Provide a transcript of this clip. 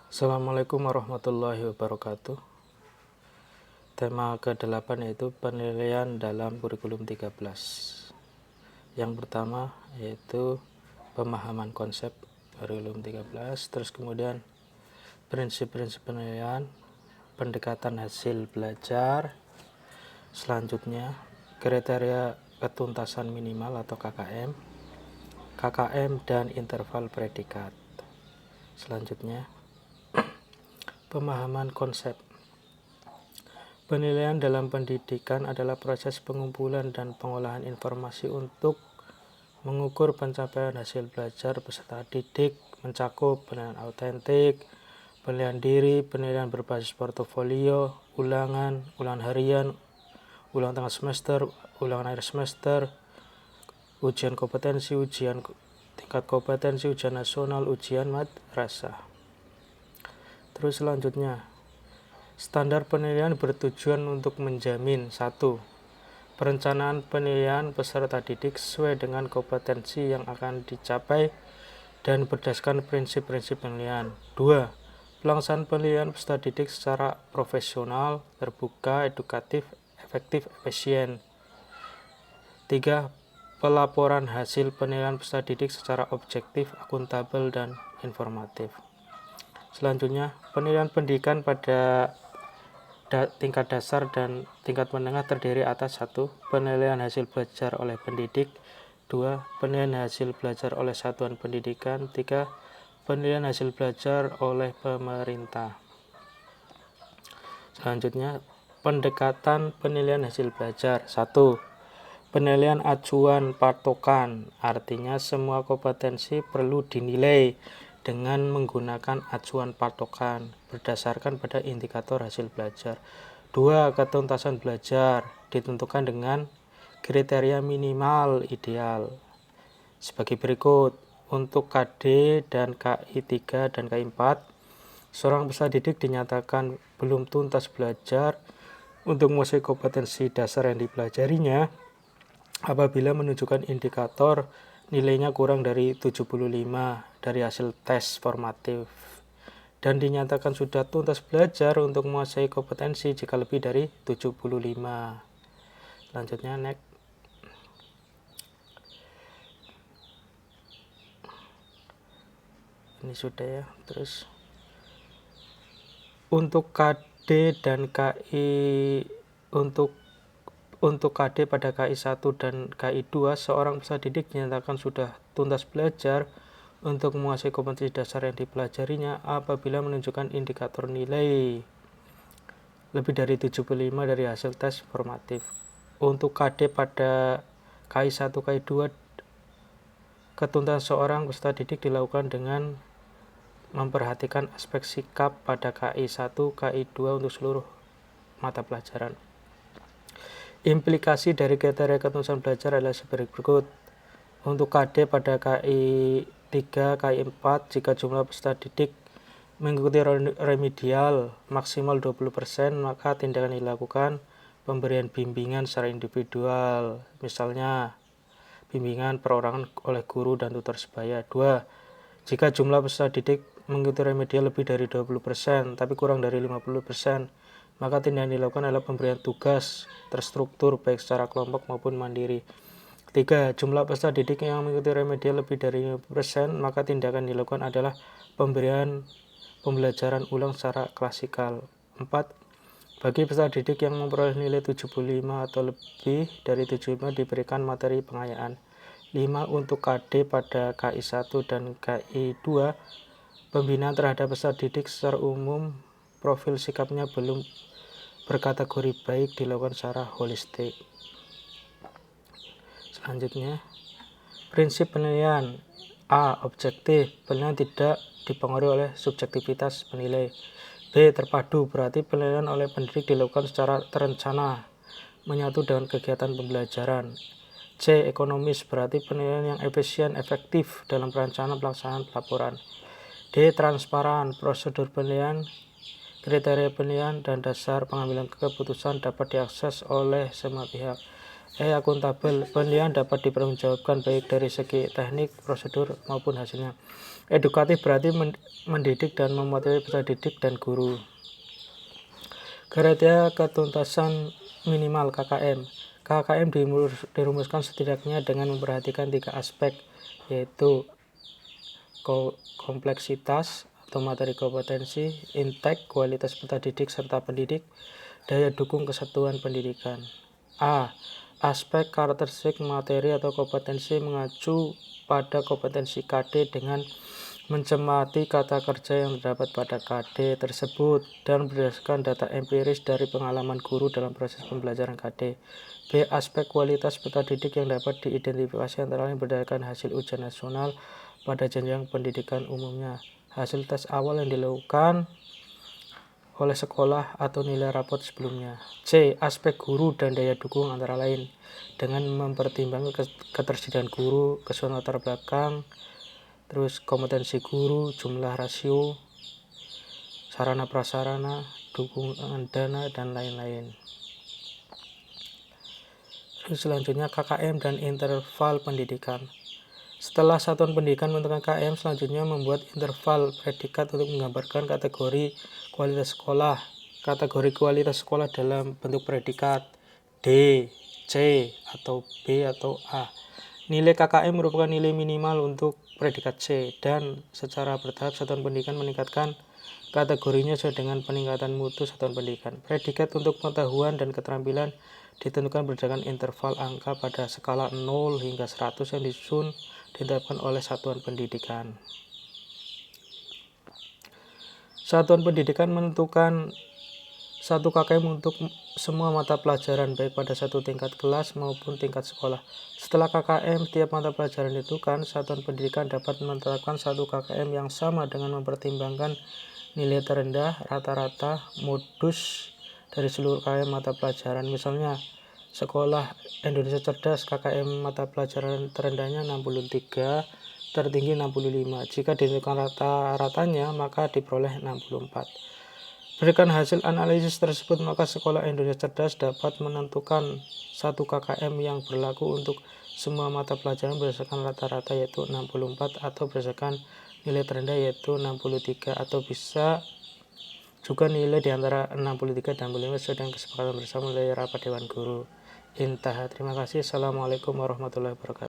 Assalamualaikum warahmatullahi wabarakatuh. Tema ke-8 yaitu penilaian dalam kurikulum 13. Yang pertama yaitu pemahaman konsep kurikulum 13, terus kemudian prinsip-prinsip penilaian, pendekatan hasil belajar, selanjutnya kriteria ketuntasan minimal atau KKM dan interval predikat. Selanjutnya pemahaman konsep. Penilaian dalam pendidikan adalah proses pengumpulan dan pengolahan informasi untuk mengukur pencapaian hasil belajar peserta didik, mencakup penilaian autentik, penilaian diri, penilaian berbasis portofolio, ulangan harian, ulangan tengah semester, ulangan akhir semester, ujian kompetensi, ujian tingkat kompetensi, ujian nasional, ujian madrasah. Terus selanjutnya, standar penilaian bertujuan untuk menjamin 1. Perencanaan penilaian peserta didik sesuai dengan kompetensi yang akan dicapai dan berdasarkan prinsip-prinsip penilaian. 2. Pelaksanaan penilaian peserta didik secara profesional, terbuka, edukatif, efektif, efisien. 3. Pelaporan hasil penilaian peserta didik secara objektif, akuntabel, dan informatif. Selanjutnya, penilaian pendidikan pada tingkat dasar dan tingkat menengah terdiri atas 1. Penilaian hasil belajar oleh pendidik, 2. Penilaian hasil belajar oleh satuan pendidikan, 3. Penilaian hasil belajar oleh pemerintah. Selanjutnya, pendekatan penilaian hasil belajar. 1. Penilaian acuan patokan, artinya semua kompetensi perlu dinilai dengan menggunakan acuan patokan berdasarkan pada indikator hasil belajar. 2. Ketuntasan belajar ditentukan dengan kriteria minimal ideal sebagai berikut. Untuk KD dan KI 3 dan KI 4, seorang peserta didik dinyatakan belum tuntas belajar untuk menguasai kompetensi dasar yang dipelajarinya apabila menunjukkan indikator nilainya kurang dari 75 dari hasil tes formatif dan dinyatakan sudah tuntas belajar untuk menguasai kompetensi jika lebih dari 75. Selanjutnya next. Ini sudah ya. Terus untuk KD dan KI untuk KD pada KI 1 dan KI 2, seorang peserta didik dinyatakan sudah tuntas belajar untuk menguasai kompetensi dasar yang dipelajarinya apabila menunjukkan indikator nilai lebih dari 75 dari hasil tes formatif. Untuk KD pada KI 1, KI 2, ketuntasan seorang peserta didik dilakukan dengan memperhatikan aspek sikap pada KI 1, KI 2 untuk seluruh mata pelajaran. Implikasi dari kriteria ketuntasan belajar adalah sebagai berikut. Untuk KD pada KI 3, KI 4, jika jumlah peserta didik mengikuti remedial maksimal 20%, maka tindakan dilakukan pemberian bimbingan secara individual, misalnya bimbingan perorangan oleh guru dan tutor sebaya. 2. Jika jumlah peserta didik mengikuti remedial lebih dari 20%, tapi kurang dari 50%, maka tindakan dilakukan adalah pemberian tugas terstruktur baik secara kelompok maupun mandiri. 3. Jumlah peserta didik yang mengikuti remedial lebih dari 50%, maka tindakan dilakukan adalah pemberian pembelajaran ulang secara klasikal. 4. Bagi peserta didik yang memperoleh nilai 75 atau lebih dari 75 diberikan materi pengayaan. 5. Untuk KD pada KI 1 dan KI 2, pembinaan terhadap peserta didik secara umum profil sikapnya belum berkategori baik dilakukan secara holistik. Selanjutnya, prinsip penilaian. A. Objektif, penilaian tidak dipengaruhi oleh subjektivitas penilai. B. Terpadu, berarti penilaian oleh pendidik dilakukan secara terencana, menyatu dengan kegiatan pembelajaran. C. Ekonomis, berarti penilaian yang efisien, efektif dalam perencanaan pelaksanaan pelaporan. D. Transparan, prosedur penilaian, kriteria penilaian, dan dasar pengambilan keputusan dapat diakses oleh semua pihak. akuntabel. Penilaian dapat dipertanggungjawabkan baik dari segi teknik, prosedur, maupun hasilnya. Edukatif berarti mendidik dan memotivasi peserta didik dan guru. Kriteria ketuntasan minimal KKM. KKM dirumuskan setidaknya dengan memperhatikan 3 aspek, yaitu kompleksitas atau materi kompetensi, intake, kualitas peserta didik serta pendidik, daya dukung kesatuan pendidikan. A. Aspek karakteristik materi atau kompetensi mengacu pada kompetensi KD dengan mencermati kata kerja yang terdapat pada KD tersebut dan berdasarkan data empiris dari pengalaman guru dalam proses pembelajaran KD. B. Aspek kualitas peserta didik yang dapat diidentifikasi antara lain berdasarkan hasil ujian nasional pada jenjang pendidikan umumnya, hasil tes awal yang dilakukan oleh sekolah atau nilai rapot sebelumnya. C. Aspek guru dan daya dukung antara lain dengan mempertimbangkan ketersediaan guru, kesesuaian latar belakang, terus kompetensi guru, jumlah rasio, sarana prasarana, dukungan dana, dan lain-lain. Terus selanjutnya KKM dan interval pendidikan. Setelah satuan pendidikan menentukan KKM, selanjutnya membuat interval predikat untuk menggambarkan kategori kualitas sekolah. Kategori kualitas sekolah dalam bentuk predikat D, C, atau B, atau A. Nilai KKM merupakan nilai minimal untuk predikat C, dan secara bertahap satuan pendidikan meningkatkan kategorinya sesuai dengan peningkatan mutu satuan pendidikan. Predikat untuk pengetahuan dan keterampilan ditentukan berdasarkan interval angka pada skala 0 hingga 100 yang ditetapkan oleh satuan pendidikan. Satuan pendidikan menentukan 1 KKM untuk semua mata pelajaran baik pada satu tingkat kelas maupun tingkat sekolah. Setelah KKM tiap mata pelajaran ditentukan, satuan pendidikan dapat menetapkan 1 KKM yang sama dengan mempertimbangkan nilai terendah rata-rata modus dari seluruh KKM mata pelajaran. Misalnya, Sekolah Indonesia Cerdas KKM mata pelajaran terendahnya 63, tertinggi 65. Jika ditentukan rata-ratanya, maka diperoleh 64. Berdasarkan hasil analisis tersebut, maka Sekolah Indonesia Cerdas dapat menentukan 1 KKM yang berlaku untuk semua mata pelajaran berdasarkan rata-rata yaitu 64 atau berdasarkan nilai terendah yaitu 63 atau bisa juga nilai di antara 63 dan 65 sesuai dengan kesepakatan bersama dari rapat Dewan Guru. Intah. Terima kasih. Assalamualaikum warahmatullahi wabarakatuh.